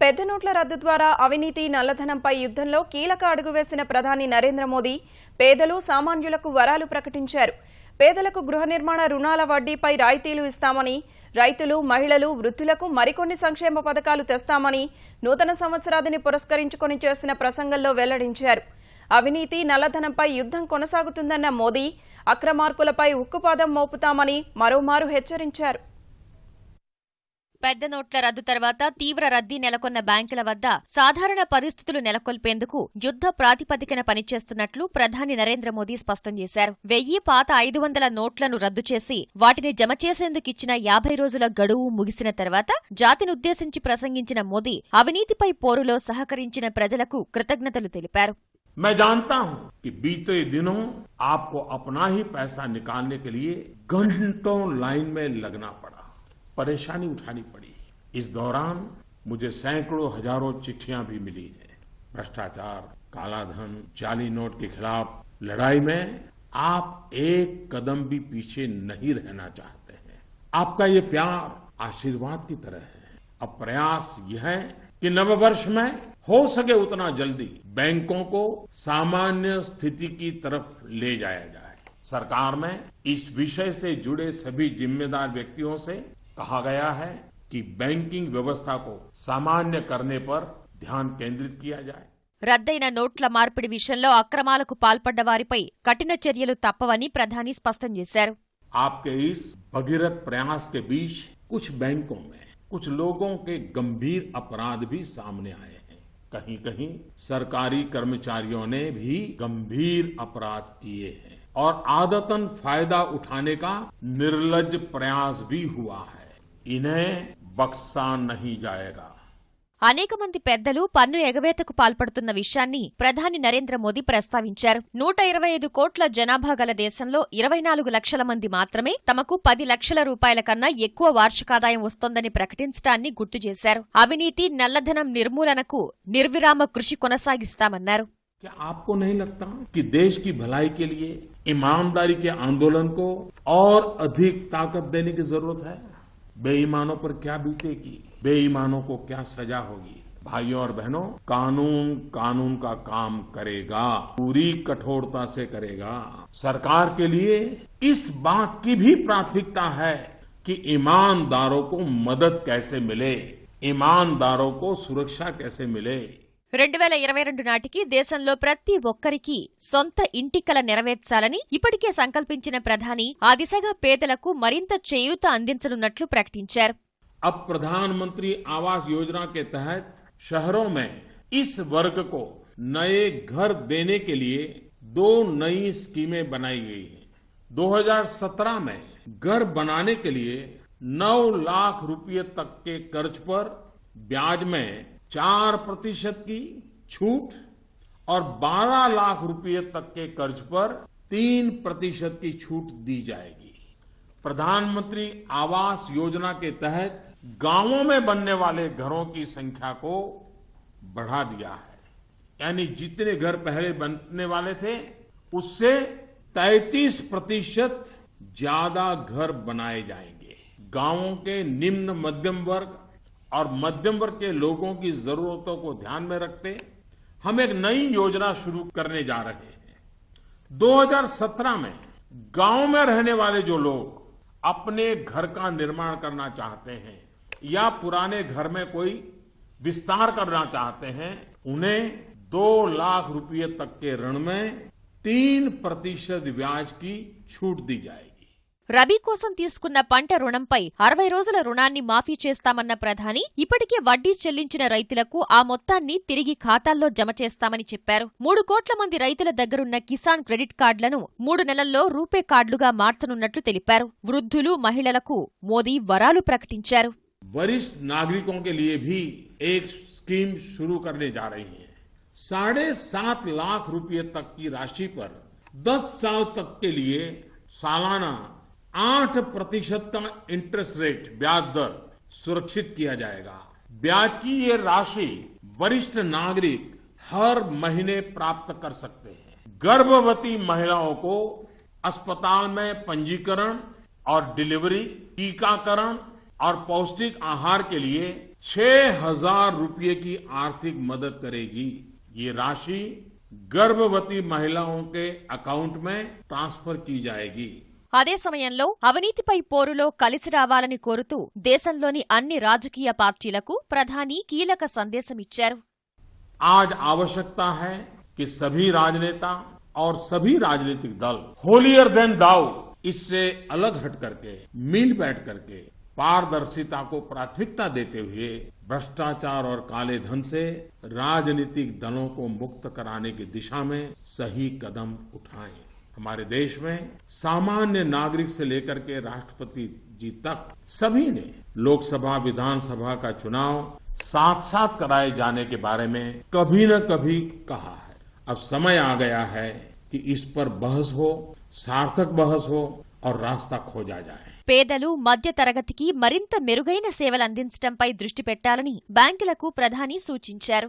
పెద్ద నోట్ల రద్దు ద్వారా అవినీతి నల్లధనంపై యుద్ధంలో కీలక అడుగు వేసిన ప్రధాని నరేంద్ర మోదీ పేదలు సామాన్యులకు వరాలు ప్రకటించారు. పేదలకు గృహ నిర్మాణ రుణాల వడ్డీపై రాయితీలు ఇస్తామని, రైతులు, మహిళలు, వృద్ధులకు మరికొన్ని సంక్షేమ పథకాలు తెస్తామని నూతన సంవత్సరాదిని పురస్కరించుకొని చేసిన ప్రసంగంలో వెల్లడించారు. అవినీతి నల్లధనంపై యుద్ధం కొనసాగుతుందన్న మోదీ అక్రమార్కులపై ఉక్కుపాదం మోపుతామని మరోమారు హెచ్చరించారు. పెద్ద నోట్ల రద్దు తర్వాత తీవ్ర రద్దీ నెలకొన్న బ్యాంకుల వద్ద సాధారణ పరిస్థితులు నెలకొల్పేందుకు యుద్ధ ప్రాతిపదికన పనిచేస్తున్నట్లు ప్రధాని నరేంద్ర మోదీ స్పష్టం చేశారు. 1000 పాత 500 నోట్లను రద్దు చేసి వాటిని జమ చేసేందుకిచ్చిన 50 రోజుల గడువు ముగిసిన తర్వాత జాతినుద్దేశించి ప్రసంగించిన మోదీ అవినీతిపై పోరులో సహకరించిన ప్రజలకు కృతజ్ఞతలు తెలిపారు. मैं जानता हूं कि बीते दिनों आपको अपना ही पैसा निकालने के लिए घंटों लाइन में लगना पड़ा, परेशानी उठानी पड़ी। इस दौरान मुझे सैकड़ों हजारों चिट्ठियां भी मिली हैं। भ्रष्टाचार, कालाधन, जाली नोट के खिलाफ लड़ाई में आप एक कदम भी पीछे नहीं रहना चाहते हैं। आपका ये प्यार आशीर्वाद की तरह है। अब प्रयास यह है कि नववर्ष में हो सके उतना जल्दी बैंकों को सामान्य स्थिति की तरफ ले जाया जाए। सरकार में इस विषय से जुड़े सभी जिम्मेदार व्यक्तियों से कहा गया है कि बैंकिंग व्यवस्था को सामान्य करने पर ध्यान केंद्रित किया जाए। రద్దయిన నోట్ల మార్పిడి విషయంలో అక్రమాలకు పాల్పడ్డ వారిపై కఠిన చర్యలు తప్పవని ప్రధాని స్పష్టం చేశారు. आपके इस भगीरथ प्रयास के बीच कुछ बैंकों में कुछ लोगों के गंभीर अपराध भी सामने आए हैं। कहीं कहीं सरकारी कर्मचारियों ने भी गंभीर अपराध किए हैं और आदतन फायदा उठाने का निर्लज्ज प्रयास भी हुआ है। इन्हें बख्शा नहीं जाएगा। అనేక మంది పెద్దలు పన్ను ఎగవేతకు పాల్పడుతున్న విషయాన్ని ప్రధాని నరేంద్ర మోదీ ప్రస్తావించారు. 125 కోట్ల జనాభా గల దేశంలో 24 లక్షల మంది మాత్రమే తమకు 10 లక్షల రూపాయల కన్నా ఎక్కువ వార్షికాదాయం వస్తోందని ప్రకటించడాన్ని గుర్తు చేశారు. అవినీతి నల్లధనం నిర్మూలనకు నిర్విరామ కృషి కొనసాగిస్తామన్నారు. क्या आपको नहीं लगता कि देश की भलाई के लिए ईमानदारी के आंदोलन को और अधिक ताकत देने की जरूरत है? बेईमानों पर क्या बीतेगी, बेईमानों को क्या सजा होगी? भाइयों और बहनों, कानून कानून का काम करेगा, पूरी कठोरता से करेगा। सरकार के लिए इस बात की भी प्राथमिकता है कि ईमानदारों को मदद कैसे मिले, ईमानदारों को सुरक्षा कैसे मिले। 2022 నాటికి దేశంలో ప్రతి ఒక్కరికి సొంత ఇంటి కల నెరవేర్చాలని ఇప్పటికే సంకల్పించిన ప్రధాని ఆ దిశగా పేదలకు మరింత చేయూత అందించనున్నట్లు ప్రకటించారు. अब प्रधानमंत्री आवास योजना के तहत शहरों में इस वर्ग को नए घर देने के लिए 2 नई स्कीमें बनाई गई हैं। 2017 में घर बनाने के लिए 9 लाख रुपये तक के कर्ज पर ब्याज में 4% की छूट और 12 लाख रुपये तक के कर्ज पर 3% की छूट दी जाएगी। प्रधानमंत्री आवास योजना के तहत गांवों में बनने वाले घरों की संख्या को बढ़ा दिया है। यानी जितने घर पहले बनने वाले थे उससे 33% ज्यादा घर बनाए जाएंगे। गांवों के निम्न मध्यम वर्ग और मध्यम वर्ग के लोगों की जरूरतों को ध्यान में रखते हम एक नई योजना शुरू करने जा रहे हैं। 2017 में गांव में रहने वाले जो लोग अपने घर का निर्माण करना चाहते हैं या पुराने घर में कोई विस्तार करना चाहते हैं, उन्हें 2 लाख रुपये तक के ऋण में 3% ब्याज की छूट दी जाएगी. రబీ కోసం తీసుకున్న పంట రుణంపై 60 రోజుల రుణాన్ని మాఫీ చేస్తామన్న ప్రధాని ఇప్పటికే వడ్డీ చెల్లించిన రైతులకు ఆ మొత్తాన్ని తిరిగి ఖాతాల్లో జమ చేస్తామని చెప్పారు. 3 కోట్ల మంది రైతుల దగ్గరున్న కిసాన్ క్రెడిట్ కార్డులను 3 నెలల్లో రూపే కార్డులుగా మార్చనున్నట్లు తెలిపారు. వృద్ధులు, మహిళలకు మోదీ వరాలు ప్రకటించారు. वरिष्ठ नागरिकों के लिए भी एक स्कीम शुरू करने जा रही है। 7.5 लाख रुपये तक की राशि पर 10 साल तक के लिए सालाना 8% का इंटरेस्ट रेट ब्याज दर सुरक्षित किया जाएगा। ब्याज की ये राशि वरिष्ठ नागरिक हर महीने प्राप्त कर सकते हैं। गर्भवती महिलाओं को अस्पताल में पंजीकरण और डिलीवरी, टीकाकरण और पौष्टिक आहार के लिए 6,000 रुपये की आर्थिक मदद करेगी। ये राशि गर्भवती महिलाओं के अकाउंट में ट्रांसफर की जाएगी। అదే సమయంలో అవినీతిపై పోరులో కలిసి రావాలని కోరుతూ దేశంలోని అన్ని రాజకీయ పార్టీలకు ప్రధాని కీలక సందేశమిచ్చారు. आज आवश्यकता है कि सभी राजनेता और सभी राजनीतिक दल होलियर देन दाउ इससे अलग हट करके मिल बैठ करके पारदर्शिता को प्राथमिकता देते हुए भ्रष्टाचार और काले धन से राजनीतिक दलों को मुक्त कराने की दिशा में सही कदम उठाएं। हमारे देश में सामान्य नागरिक से लेकर के राष्ट्रपति जी तक सभी ने लोकसभा विधानसभा का चुनाव साथ साथ कराए जाने के बारे में कभी न कभी कहा है। अब समय आ गया है कि इस पर बहस हो, सार्थक बहस हो और रास्ता खोजा जाए। పేదలు మధ్య తరగతికి మరింత మెరుగైన సేవలందించడంపై దృష్టి పెట్టాలని బ్యాంకులకు ప్రధాని సూచించారు.